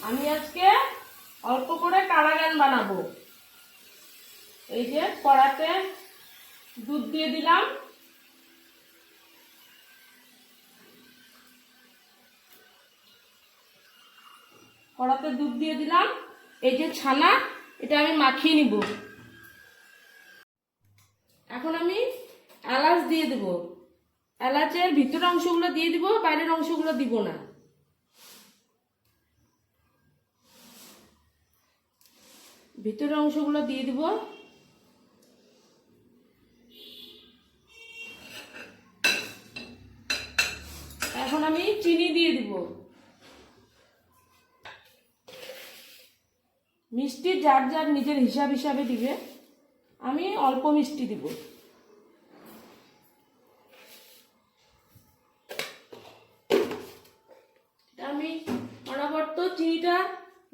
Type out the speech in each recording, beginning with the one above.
আমি আজকে অল্প করে কারাগান বানাবো। এই যে কড়াতে দুধ দিয়ে দিলাম, এই যে ছানা, এটা আমি মাখিয়ে নিব। এখন আমি এলাচ দিয়ে দেব। এলাচের ভিতরের অংশগুলো দিয়ে দিব, বাইরের অংশগুলো দিব না। ভিতরের অংশগুলো দিয়ে দিব। এখন আমি চিনি দিয়ে দিব। মিষ্টি যার যার নিজের হিসাব হিসাবে দিবে, আমি অল্প মিষ্টি দিব। আমি অনবরত চিনিটা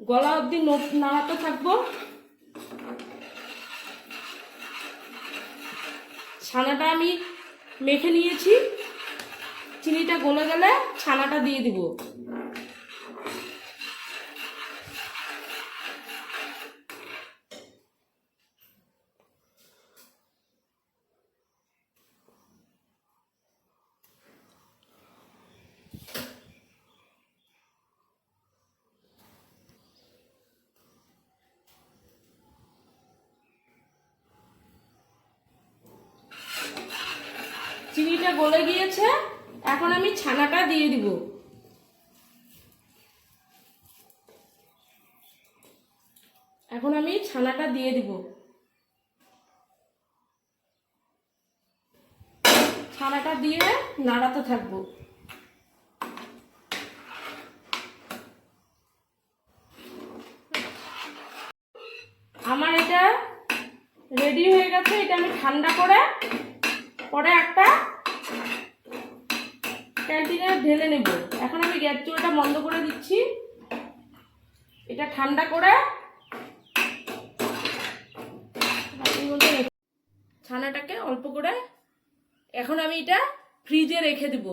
গলা অবধি নাড়াতে থাকবো। ছানাটা আমি মেখে নিয়েছি, চিনিটা গলে গেলে ছানাটা দিয়ে দিব। চিনিটা গলে গিয়েছে, এখন আমি ছানাটা দিয়ে দিব। ছানাটা দিয়ে নাড়াতে থাকবো। আমার এটা রেডি হয়ে গেছে। এটা আমি ঠান্ডা করে পরে একটা ক্যান্টিনে ঢেলে নেব। এখন আমি গ্যাস চুলাটা বন্ধ করে দিচ্ছি। এটা ঠান্ডা করে ছানাটাকে অল্প করে এখন আমি এটা ফ্রিজে রেখে দেব।